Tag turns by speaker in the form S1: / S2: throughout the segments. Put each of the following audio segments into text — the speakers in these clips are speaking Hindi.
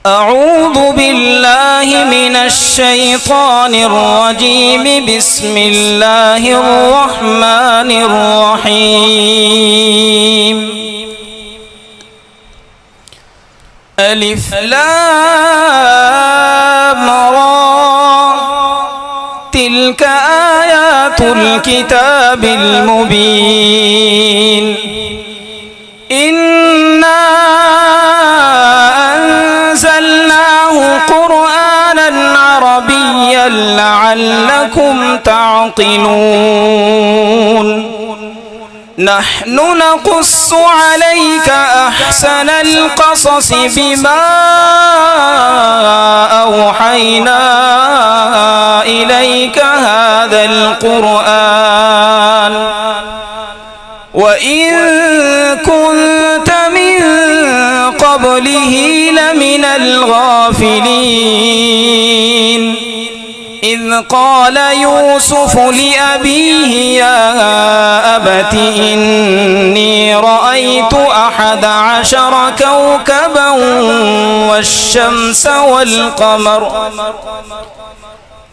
S1: अऊज़ु बिल्लाहि मिनश शैतानिर रजीम बिस्मिल्लाहिर रहमानिर रहीम। अलिफ लाम रा तिल्क आयातुल किताबिल मुबीन। इन्ना अंज़लनाहु क़ुरआनन अरबिय्यन लअल्लकुम ताक़िलून। नहनु नक़ुस्सु अलैका अहसनल क़सस बिमा औहैना इलैका हाज़ल क़ुरआन व इन कुन्त मिन क़ब्लिही लमिनल गाफ़िलीन। इज़ क़ाल यूसुफ़ लिअबीहि या अबति इन्नी रअयतु अहद अशर कौकबन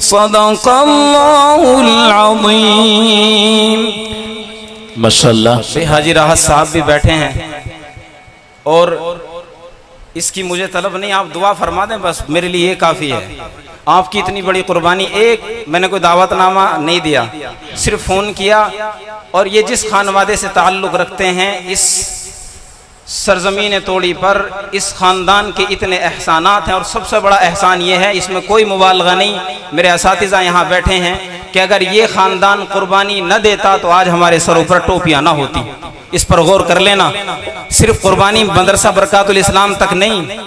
S1: सदक़ल्लाहुल अज़ीम।
S2: माशाअल्लाह।
S1: हाजी राहत साहब भी बैठे हैं और इसकी मुझे तलब नहीं, आप दुआ फरमा दें बस, मेरे लिए ये काफ़ी है। आपकी इतनी बड़ी कुर्बानी, एक मैंने कोई दावतनामा नहीं दिया, सिर्फ फ़ोन किया और ये जिस खानवादे से ताल्लुक़ रखते हैं इस सरजमीन तोड़ी पर इस ख़ानदान के इतने एहसानात हैं और सबसे बड़ा एहसान ये है, इसमें कोई मुबालगा नहीं, मेरे असातिज़ा यहाँ बैठे हैं कि अगर ये ख़ानदान कुर्बानी न देता तो आज हमारे सरों पर टोपियाँ ना होती। इस पर गौर कर लेना। सिर्फ कुर्बानी मदरसा बरकातुल इस्लाम तक नहीं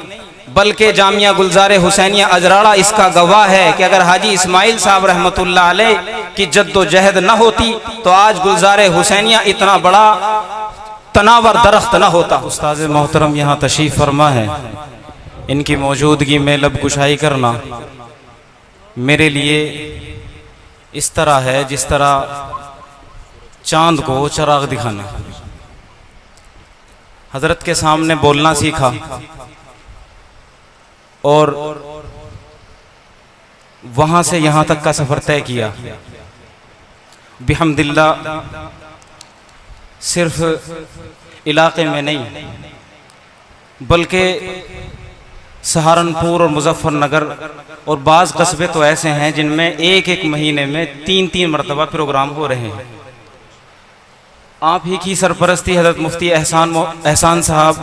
S1: बल्कि जामिया गुलजार हुसैनिया अजराड़ा इसका गवाह है कि अगर हाजी इस्माइल साहब रहमतुल्लाह अलैह की जद्दोजहद न होती तो आज गुलजार हुसैनिया इतना बड़ा तनावर दरख्त न होता। उस्ताद मोहतरम यहाँ तशरीफ़ फरमा है, इनकी मौजूदगी में लब कुशाई करना मेरे लिए इस तरह है जिस तरह चांद को चराग दिखाना। हजरत के सामने बोलना सीखा और वहाँ से यहाँ तक का सफ़र तय किया। बिहम्दिल्लाह सिर्फ इलाके में नहीं बल्कि सहारनपुर और मुजफ्फरनगर और बाज़ कस्बे तो ऐसे हैं जिनमें एक एक महीने में 3-3 मरतबा प्रोग्राम हो रहे हैं। आप ही की सरपरस्ती हज़रत मुफ्ती एहसान साहब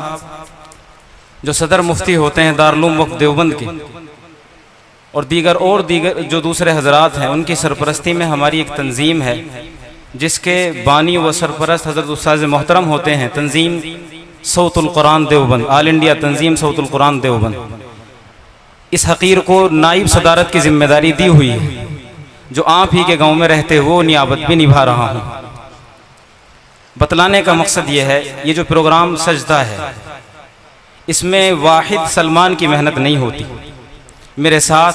S1: जो सदर मुफ्ती होते हैं दारुल उलूम वक्फ देवबंद के और दीगर जो दूसरे हजरात हैं उनकी सरपरस्ती में हमारी एक तंजीम है जिसके बानी व सरपरस्त हज़रत उस्ताद मोहतरम होते हैं तंजीम सौतुल कुरान देवबंद, ऑल इंडिया तंजीम सौतुल कुरान देवबंद। इस हकीर को नाइब सदारत की जिम्मेदारी दी हुई है जो आप ही के गांव में रहते हुए नियाबत भी निभा रहा हूँ। बतलाने का मकसद ये है, ये जो प्रोग्राम सजदा है इसमें वाहिद सलमान की मेहनत नहीं होती। मेरे साथ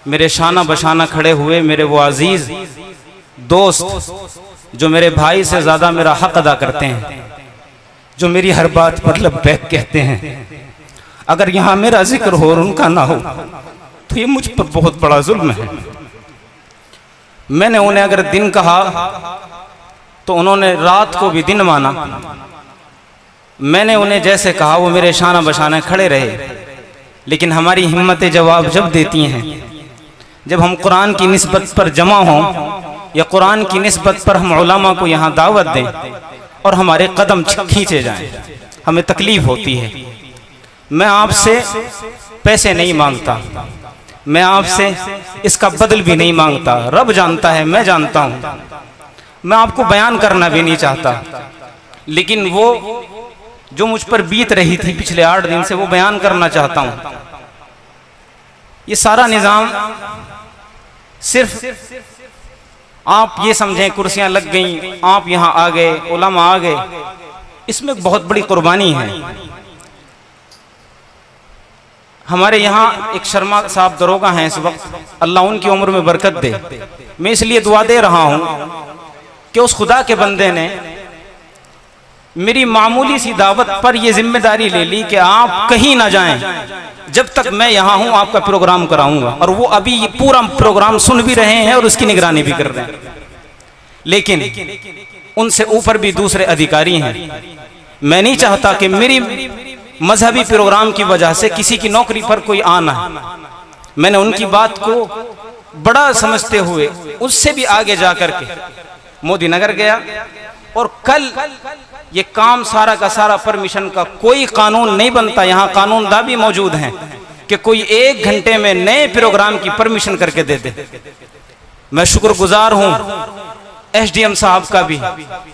S1: मेरे शाना बशाना खड़े हुए मेरे वो अजीज़ दोस्त जो मेरे भाई से ज़्यादा मेरा हक अदा करते हैं, जो मेरी हर बात पर लब्बैक कहते हैं, अगर यहाँ मेरा जिक्र हो और उनका ना हो तो ये मुझ पर बहुत बड़ा जुल्म है। मैंने उन्हें अगर दिन कहा तो उन्होंने रात को भी दिन माना। मैंने उन्हें जैसे कहा वो मेरे शाना बशाने खड़े रहे। लेकिन हमारी हिम्मतें जवाब जब देती हैं, जब हम कुरान की निस्बत पर जमा हों या कुरान की निस्बत पर हम उलमा को यहाँ दावत दें और हमारे कदम खींचे जाएं, हमें तकलीफ होती है। मैं आपसे पैसे नहीं मांगता, मैं आपसे इसका बदल भी नहीं मांगता। रब जानता है, मैं जानता हूँ। मैं आपको बयान करना भी नहीं चाहता, लेकिन वो जो मुझ पर बीत रही थी पिछले 8 दिन से वो बयान करना चाहता हूँ। ये सारा निज़ाम सिर्फ आप ये समझें कुर्सियां लग गईं, आप यहाँ आ गए, उलमा आ गए, इसमें बहुत बड़ी कुर्बानी है। हमारे यहाँ एक शर्मा साहब दरोगा हैं इस वक्त, अल्लाह उनकी उम्र में बरकत दे। मैं इसलिए दुआ दे रहा हूँ कि उस खुदा के बंदे ने मेरी मामूली सी दावत पर यह जिम्मेदारी ले ली कि आप कहीं ना जाएं, जब तक मैं यहाँ हूँ आपका प्रोग्राम कराऊंगा। और वो अभी ये पूरा प्रोग्राम सुन भी रहे हैं और उसकी निगरानी भी कर रहे हैं। लेकिन उनसे ऊपर भी दूसरे अधिकारी हैं। मैं नहीं चाहता कि मेरी मजहबी प्रोग्राम की वजह से किसी की नौकरी पर कोई आना है। मैंने उनकी बात को बड़ा समझते हुए उससे भी आगे जाकर के मोदी नगर गया और कल ये काम सारा का सारा परमिशन का कोई कानून नहीं बनता। यहाँ कानूनदा भी मौजूद हैं कि कोई 1 घंटे में नए प्रोग्राम की परमिशन करके दे दे। मैं शुक्रगुजार हूँ एसडीएम साहब का भी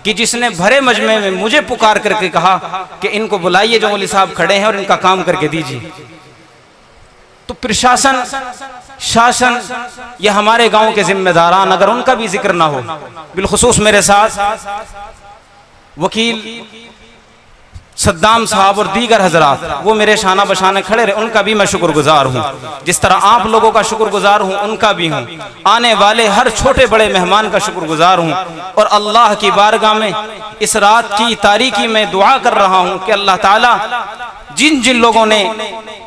S1: कि जिसने भरे मजमे में मुझे पुकार करके कहा कि इनको बुलाइए जो मौलवी साहब खड़े हैं और इनका काम करके दीजिए। तो प्रशासन, शासन, यह हमारे गांव के जिम्मेदारान, अगर उनका भी जिक्र ना हो, बिलखुसूस मेरे साथ वकील सद्दाम साहब और दीगर हजरात, वो मेरे शाना बशाने खड़े रहे, उनका भी मैं शुक्रगुजार हूँ। जिस तरह आप लोगों का शुक्रगुजार हूँ, उनका भी हूँ। आने वाले हर छोटे बड़े मेहमान का शुक्रगुजार हूँ। और अल्लाह की बारगाह में इस रात की तारीकी में दुआ कर रहा हूँ कि अल्लाह ताला जिन जिन लोगों ने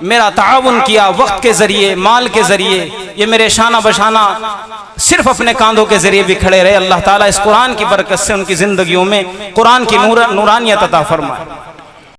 S1: मेरा ताउन किया, वक्त के जरिए, माल के जरिए, ये मेरे शाना बशाना सिर्फ अपने कांधों के जरिए भी खड़े रहे, अल्लाह ताला इस कुरान की बरकत से उनकी जिंदगियों में कुरान की नूरानियत अता फरमाए।